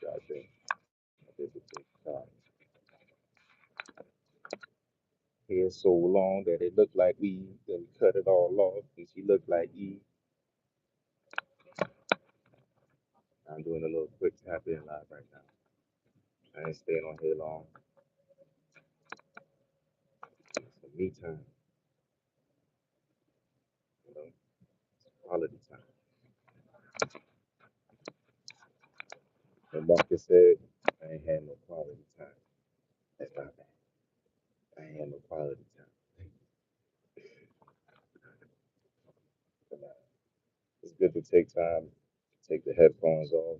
I think this is the time. Hair so long that it looked like we then cut it all off, and she looked like E. I'm doing a little quick tap in live right now. I ain't staying on here long. It's some me time, you know, quality time. And Marcus said, I ain't had no quality time. That's not bad. I ain't had no quality time. But, it's good to take time, to take the headphones off.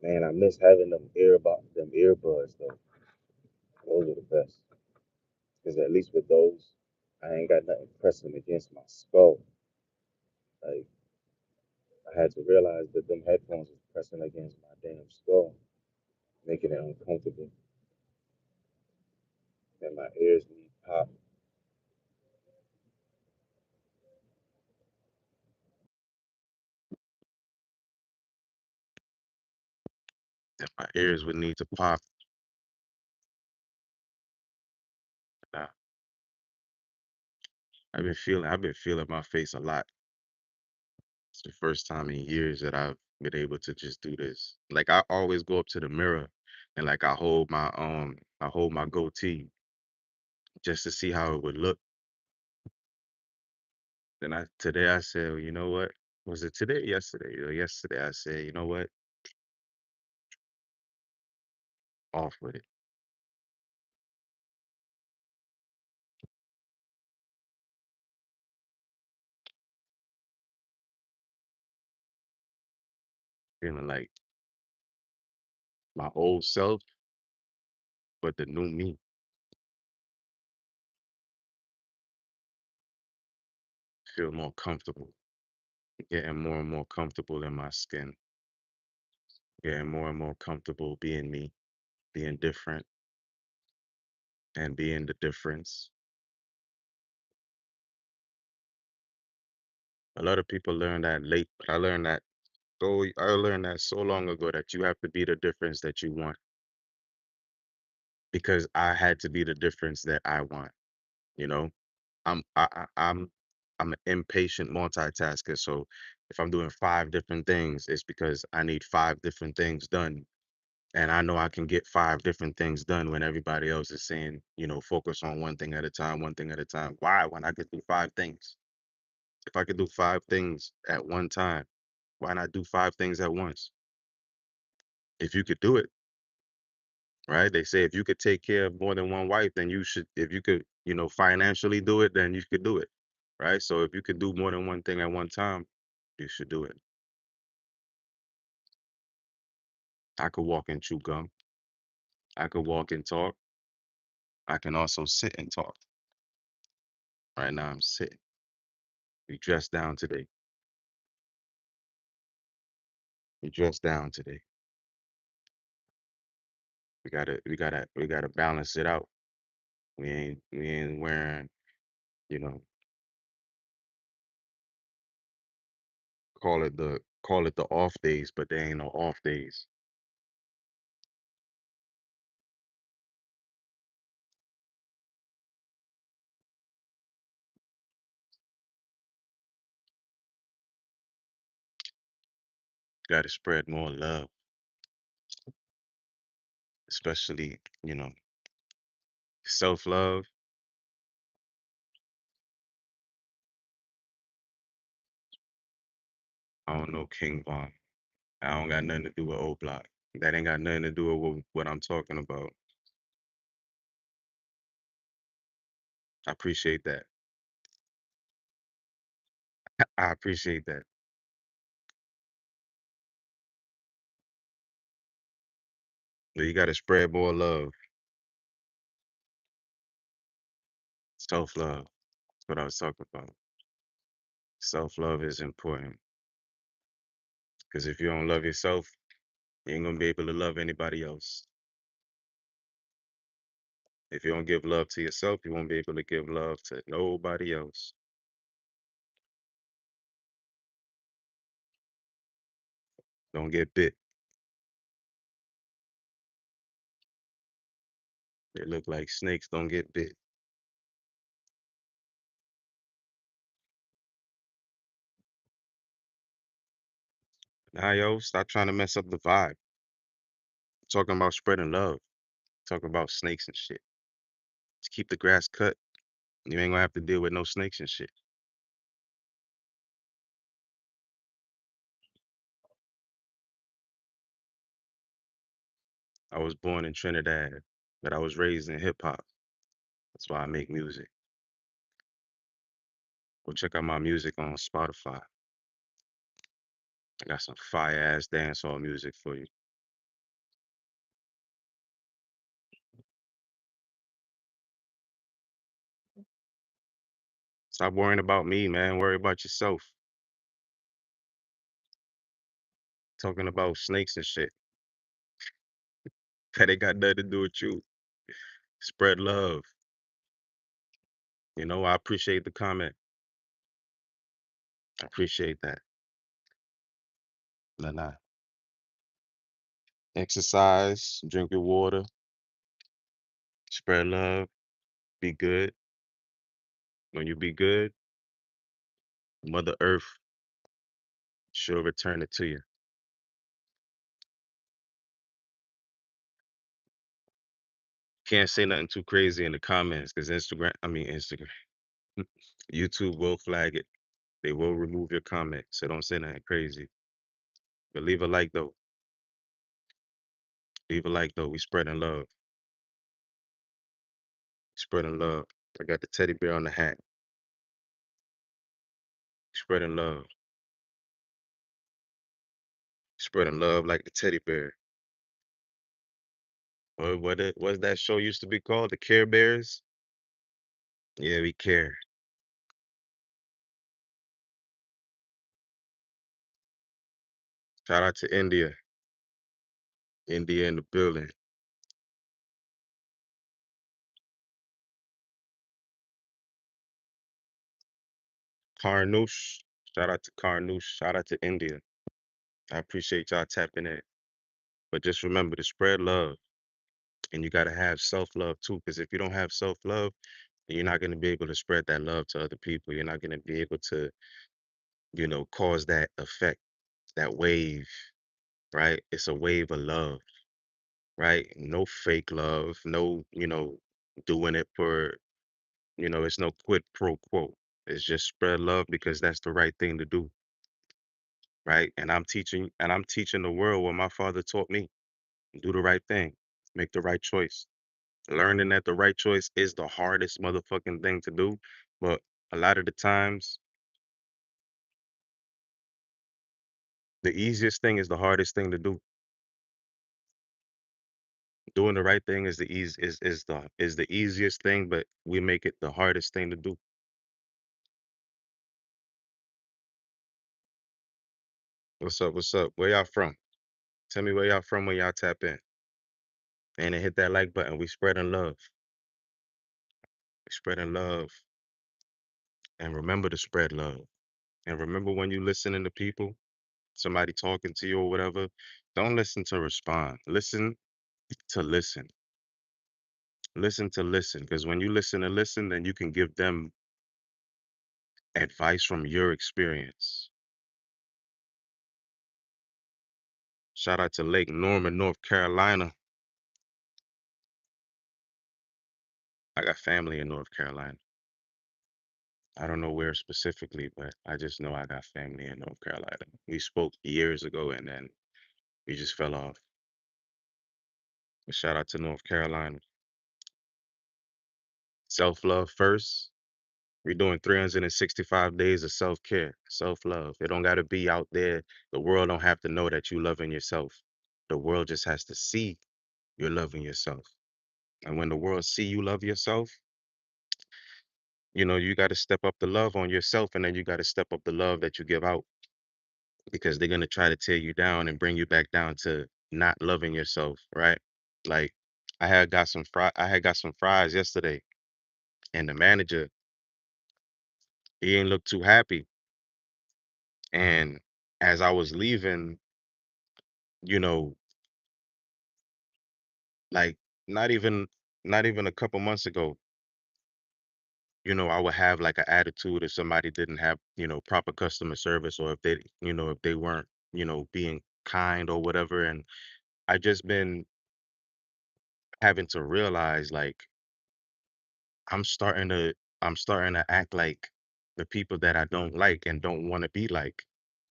Man, I miss having them earbuds though. Those are the best. Because at least with those, I ain't got nothing pressing against my skull. Like I had to realize that them headphones was pressing against my damn skull, making it uncomfortable. And my ears need pop. And my ears would need to pop. Nah, I've been feeling my face a lot. It's the first time in years that I've been able to just do this. Like I always go up to the mirror and like I hold my goatee just to see how it would look. Then today I said, well, you know what? Was it today? Yesterday? Yesterday I said, you know what? Off with it. Feeling like my old self, but the new me. Feel more comfortable. Getting more and more comfortable in my skin. Getting more and more comfortable being me, being different, and being the difference. A lot of people learn that late, but I learned that so long ago that you have to be the difference that you want because I had to be the difference that I want, you know? I'm an impatient multitasker, so if I'm doing 5 different things, it's because I need 5 different things done. And I know I can get 5 different things done when everybody else is saying, focus on one thing at a time, one thing at a time. Why? When I could do 5 things. If I could do 5 things at one time, why not do 5 things at once? If you could do it, right? They say if you could take care of more than one wife, then you should, if you could, financially do it, then you could do it, right? So if you could do more than one thing at one time, you should do it. I could walk and chew gum. I could walk and talk. I can also sit and talk. Right now I'm sitting. We dressed down today. We dressed down today. We gotta balance it out. We ain't wearing, you know, call it the off days, but there ain't no off days. Gotta spread more love, especially, self-love. I don't know King Von. I don't got nothing to do with O Block. That ain't got nothing to do with what I'm talking about. I appreciate that. I appreciate that. But you gotta spread more love, self-love. That's what I was talking about. Self-love is important because if you don't love yourself, you ain't gonna be able to love anybody else. If you don't give love to yourself, you won't be able to give love to nobody else. Don't get bit. They look like snakes don't get bit. Nah, yo, stop trying to mess up the vibe. Talking about spreading love. Talking about snakes and shit. Just keep the grass cut. You ain't gonna have to deal with no snakes and shit. I was born in Trinidad, but I was raised in hip hop. That's why I make music. Go check out my music on Spotify. I got some fire ass dancehall music for you. Stop worrying about me, man. Worry about yourself. Talking about snakes and shit. That ain't got nothing to do with you. Spread love. I appreciate the comment. I appreciate that. Nah, nah. Exercise, drink your water, spread love, be good. When you be good, Mother Earth, she'll return it to you. Can't say nothing too crazy in the comments because Instagram, YouTube will flag it. They will remove your comment. So don't say nothing crazy. But leave a like though. Leave a like though. We spreading love. Spreading love. I got the teddy bear on the hat. Spreading love. Spreading love like the teddy bear. What's that show used to be called? The Care Bears? Yeah, we care. Shout out to India. India in the building. Karnoosh. Shout out to Karnoosh. Shout out to India. I appreciate y'all tapping in. But just remember to spread love. And you got to have self-love too. Because if you don't have self-love, then you're not going to be able to spread that love to other people. You're not going to be able to, cause that effect, that wave, right? It's a wave of love, right? No fake love, no, doing it for, it's no quid pro quo. It's just spread love because that's the right thing to do, right? And I'm teaching the world what my father taught me. Do the right thing. Make the right choice. Learning that the right choice is the hardest motherfucking thing to do, but a lot of the times, the easiest thing is the hardest thing to do. Doing the right thing is the easy is the easiest thing, but we make it the hardest thing to do. What's up? What's up? Where y'all from? Tell me where y'all from when y'all tap in. And then hit that like button. We spreading love. We spreading love. And remember to spread love. And remember when you listening to people, somebody talking to you or whatever, don't listen to respond. Listen to listen. Listen to listen. Because when you listen to listen, then you can give them advice from your experience. Shout out to Lake Norman, North Carolina. I got family in North Carolina. I don't know where specifically, but I just know I got family in North Carolina. We spoke years ago and then we just fell off. But shout out to North Carolina. Self love first. We're doing 365 days of self care, self love. It don't got to be out there. The world don't have to know that you loving yourself. The world just has to see you're loving yourself. And when the world see you love yourself, you got to step up the love on yourself and then you got to step up the love that you give out because they're going to try to tear you down and bring you back down to not loving yourself, right? Like I had got some fries yesterday and the manager, he ain't look too happy. And as I was leaving, you know, like not even not even a couple months ago, I would have like an attitude if somebody didn't have, proper customer service, or if they, if they weren't, being kind or whatever. And I just been having to realize like I'm starting to I'm starting to act like the people that I don't like and don't want to be like,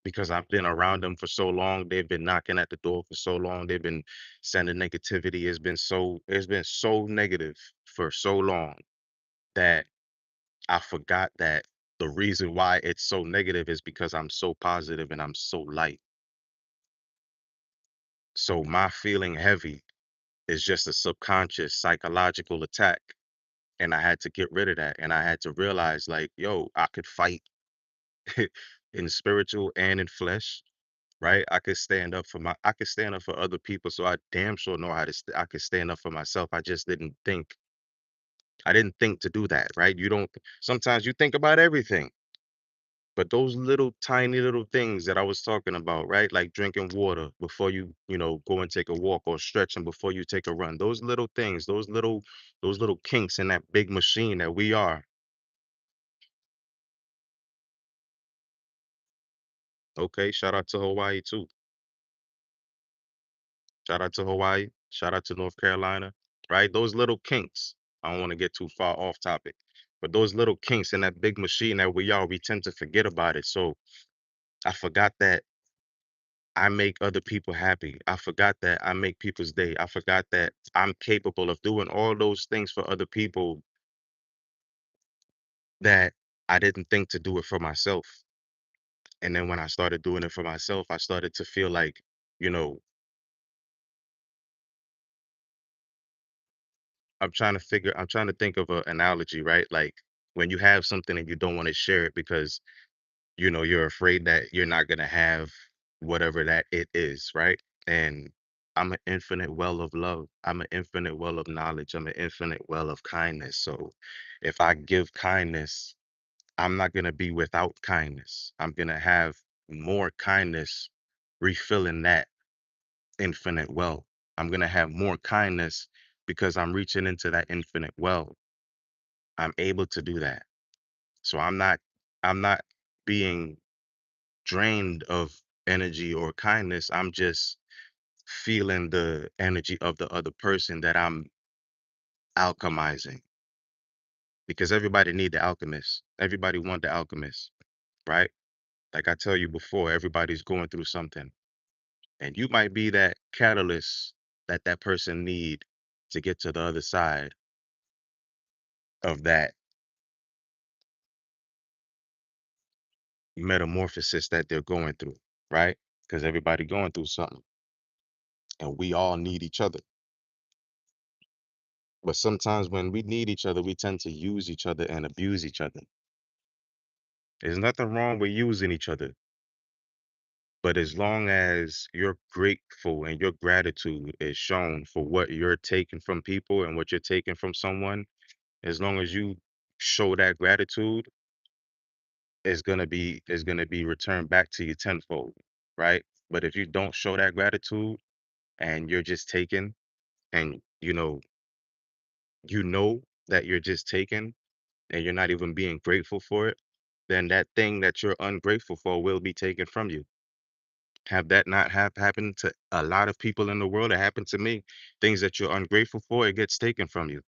because I've been around them for so long. They've been knocking at the door for so long. They've been sending negativity. It's been so negative for so long that I forgot that the reason why it's so negative is because I'm so positive and I'm so light. So my feeling heavy is just a subconscious psychological attack. And I had to get rid of that. And I had to realize, like, yo, I could fight in spiritual and in flesh, right? I could stand up for other people. So I damn sure know I could stand up for myself. I didn't think to do that, right? You don't, sometimes you think about everything. But those little tiny little things that I was talking about, right? Like drinking water before you go and take a walk, or stretching before you take a run. Those little things, those little kinks in that big machine that we are. Okay, shout out to Hawaii too. Shout out to Hawaii. Shout out to North Carolina, right? Those little kinks. I don't want to get too far off topic, but those little kinks in that big machine that we are, we tend to forget about it. So I forgot that I make other people happy. I forgot that I make people's day. I forgot that I'm capable of doing all those things for other people that I didn't think to do it for myself. And then when I started doing it for myself, I started to feel like, you know, I'm trying to think of an analogy, right? Like when you have something and you don't want to share it because, you're afraid that you're not going to have whatever that it is, right? And I'm an infinite well of love. I'm an infinite well of knowledge. I'm an infinite well of kindness. So if I give kindness, I'm not going to be without kindness. I'm going to have more kindness refilling that infinite well. I'm going to have more kindness because I'm reaching into that infinite well. I'm able to do that. So I'm not being drained of energy or kindness. I'm just feeling the energy of the other person that I'm alchemizing, because everybody need the alchemist. Everybody want the alchemist, right? Like I tell you before, everybody's going through something, and you might be that catalyst that that person need to get to the other side of that metamorphosis that they're going through, right? Because everybody going through something, and we all need each other. But sometimes when we need each other, we tend to use each other and abuse each other. There's nothing wrong with using each other, but as long as you're grateful and your gratitude is shown for what you're taking from people and what you're taking from someone, as long as you show that gratitude, it's gonna be returned back to you tenfold, right? But if you don't show that gratitude and you're just taking, and you know that you're just taking, and you're not even being grateful for it, then that thing that you're ungrateful for will be taken from you. Have that not have happened to a lot of people in the world? It happened to me. Things that you're ungrateful for, it gets taken from you,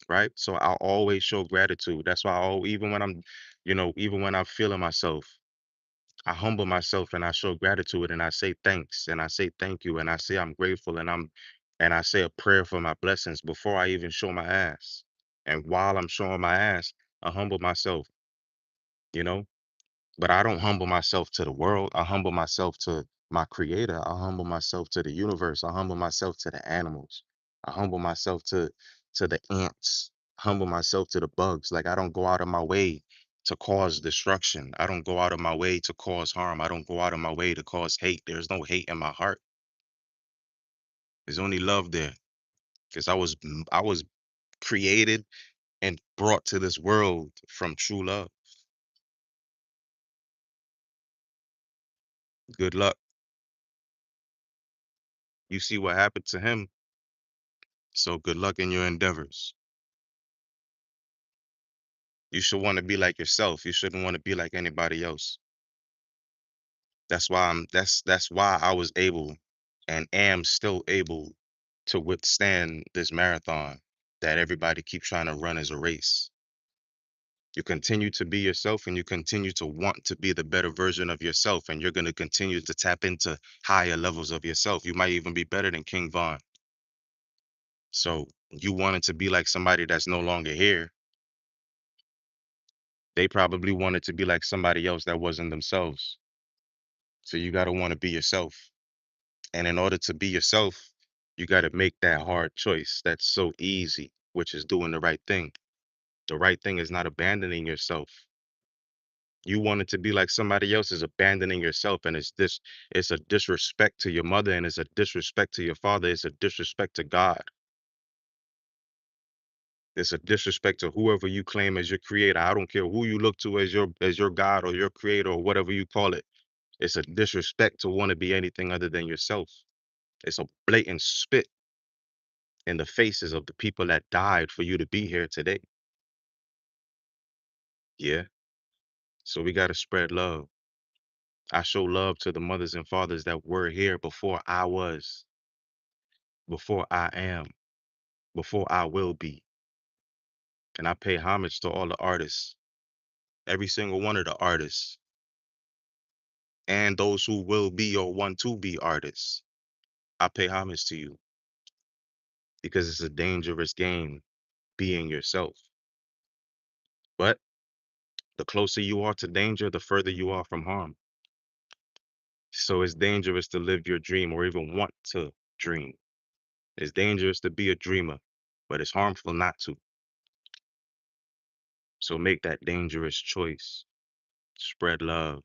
right? So I'll always show gratitude. That's why even when I'm feeling myself, I humble myself and I show gratitude and I say thanks and I say thank you and I say I'm grateful, and I say a prayer for my blessings before I even show my ass. And while I'm showing my ass, I humble myself, you know? But I don't humble myself to the world. I humble myself to my creator. I humble myself to the universe. I humble myself to the animals. I humble myself to the ants. Humble myself to the bugs. Like I don't go out of my way to cause destruction. I don't go out of my way to cause harm. I don't go out of my way to cause hate. There's no hate in my heart. There's only love there. Because I was created and brought to this world from true love. Good luck. You see what happened to him. So good luck in your endeavors. You should want to be like yourself. You shouldn't want to be like anybody else. That's why I was able and am still able to withstand this marathon that everybody keeps trying to run as a race. You continue to be yourself and you continue to want to be the better version of yourself, and you're going to continue to tap into higher levels of yourself. You might even be better than King Von. So you wanted to be like somebody that's no longer here. They probably wanted to be like somebody else that wasn't themselves. So you got to want to be yourself. And in order to be yourself, you got to make that hard choice that's so easy, which is doing the right thing. The right thing is not abandoning yourself. You wanted to be like somebody else is abandoning yourself, and it's a disrespect to your mother, and it's a disrespect to your father, it's a disrespect to God. It's a disrespect to whoever you claim as your creator. I don't care who you look to as your God or your creator or whatever you call it. It's a disrespect to want to be anything other than yourself. It's a blatant spit in the faces of the people that died for you to be here today. Yeah. So we got to spread love. I show love to the mothers and fathers that were here before I was, before I am, before I will be. And I pay homage to all the artists, every single one of the artists, and those who will be or want to be artists. I pay homage to you because it's a dangerous game being yourself. But the closer you are to danger, the further you are from harm. So it's dangerous to live your dream or even want to dream. It's dangerous to be a dreamer, but it's harmful not to. So make that dangerous choice. Spread love.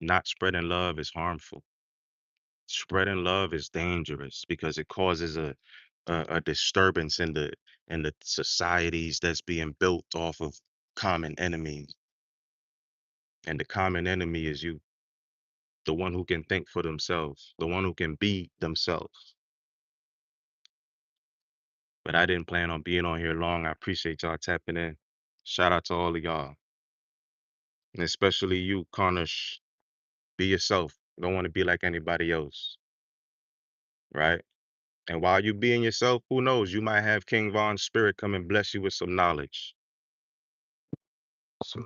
Not spreading love is harmful. Spreading love is dangerous because it causes a disturbance in the societies that's being built off of common enemies. And the common enemy is you, the one who can think for themselves, the one who can be themselves. But I didn't plan on being on here long. I appreciate y'all tapping in. Shout out to all of y'all, and especially you, Cornish. Be yourself. Don't want to be like anybody else, right? And while you being yourself, who knows? You might have King Von's spirit come and bless you with some knowledge. So